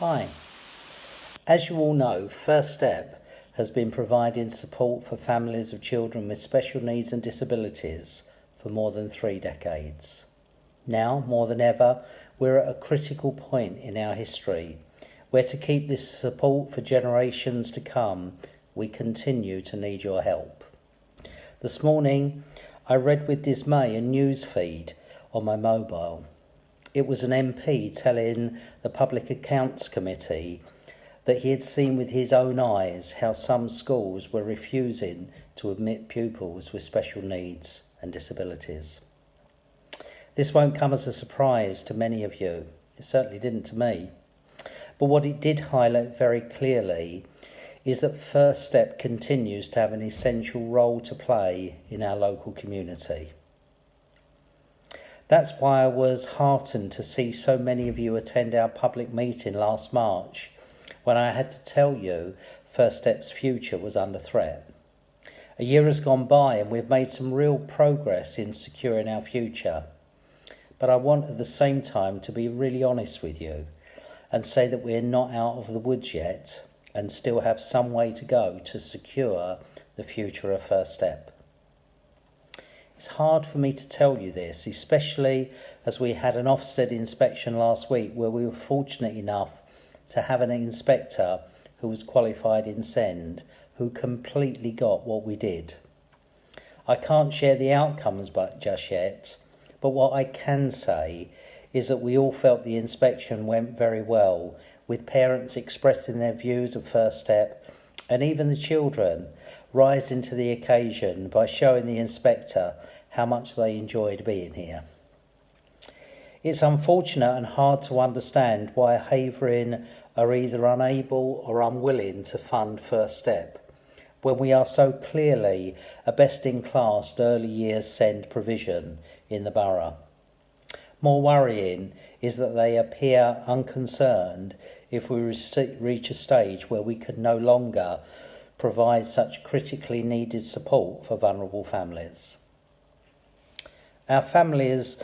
Hi. As you all know, First Step has been providing support for families of children with special needs and disabilities for more than 3 decades. Now, more than ever, we're at a critical point in our history where to keep this support for generations to come, we continue to need your help. This morning, I read with dismay a news feed on my mobile. It was an MP telling the Public Accounts Committee that he had seen with his own eyes how some schools were refusing to admit pupils with special needs and disabilities. This won't come as a surprise to many of you. It certainly didn't to me. But what it did highlight very clearly is that First Step continues to have an essential role to play in our local community. That's why I was heartened to see so many of you attend our public meeting last March, when I had to tell you First Step's future was under threat. A year has gone by and we've made some real progress in securing our future. But I want at the same time to be really honest with you and say that we're not out of the woods yet and still have some way to go to secure the future of First Step. It's hard for me to tell you this, especially as we had an Ofsted inspection last week where we were fortunate enough to have an inspector who was qualified in SEND who completely got what we did. I can't share the outcomes just yet, but what I can say is that we all felt the inspection went very well, with parents expressing their views of First Step and even the children rising to the occasion by showing the inspector how much they enjoyed being here. It's unfortunate and hard to understand why Havering are either unable or unwilling to fund First Step, when we are so clearly a best-in-class early years SEND provision in the borough. More worrying is that they appear unconcerned if we reach a stage where we could no longer provide such critically needed support for vulnerable families. Our families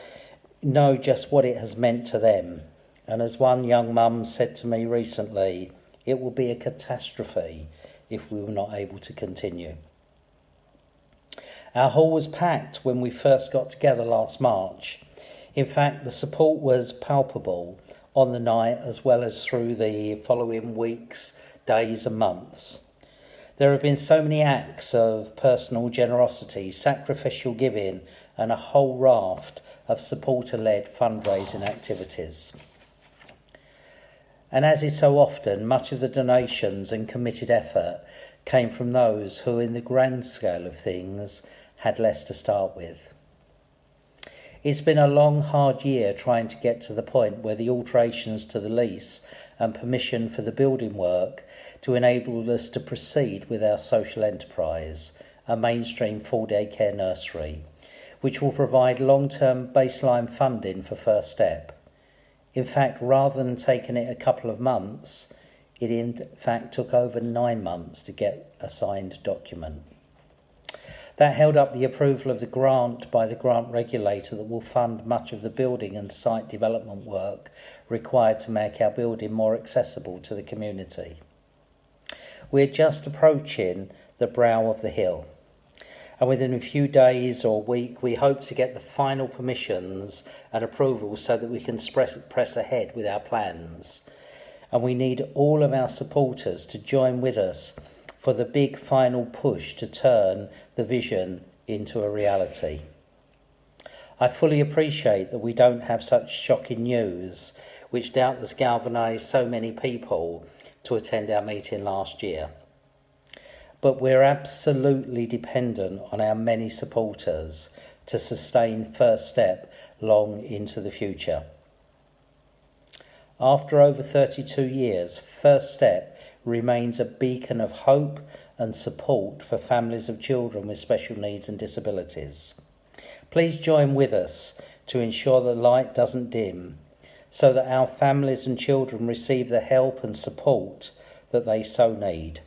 know just what it has meant to them, and as one young mum said to me recently, it will be a catastrophe if we were not able to continue. Our hall was packed when we first got together last March. In fact, the support was palpable on the night as well as through the following weeks, days and months. There have been so many acts of personal generosity, sacrificial giving and a whole raft of supporter-led fundraising activities. And as is so often, much of the donations and committed effort came from those who, in the grand scale of things, had less to start with. It's been a long, hard year trying to get to the point where the alterations to the lease and permission for the building work to enable us to proceed with our social enterprise, a mainstream full-day care nursery, which will provide long-term baseline funding for First Step. In fact, rather than taking it a couple of months, it in fact took over 9 months to get a signed document. That held up the approval of the grant by the grant regulator that will fund much of the building and site development work required to make our building more accessible to the community. We're just approaching the brow of the hill, and within a few days or week we hope to get the final permissions and approvals so that we can press ahead with our plans. And we need all of our supporters to join with us for the big final push to turn the vision into a reality. I fully appreciate that we don't have such shocking news, which doubtless galvanised so many people to attend our meeting last year. But we're absolutely dependent on our many supporters to sustain First Step long into the future. After over 32 years, First Step remains a beacon of hope and support for families of children with special needs and disabilities. Please join with us to ensure the light doesn't dim, so that our families and children receive the help and support that they so need.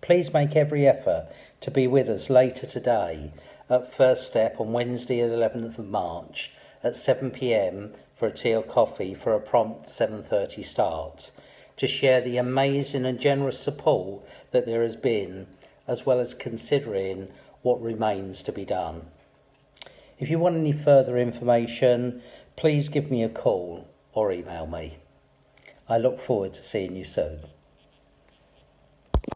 Please make every effort to be with us later today at First Step on Wednesday the 11th of March at 7 p.m for a tea or coffee for a prompt 7:30 start, to share the amazing and generous support that there has been, as well as considering what remains to be done. If you want any further information, please give me a call or email me. I look forward to seeing you soon.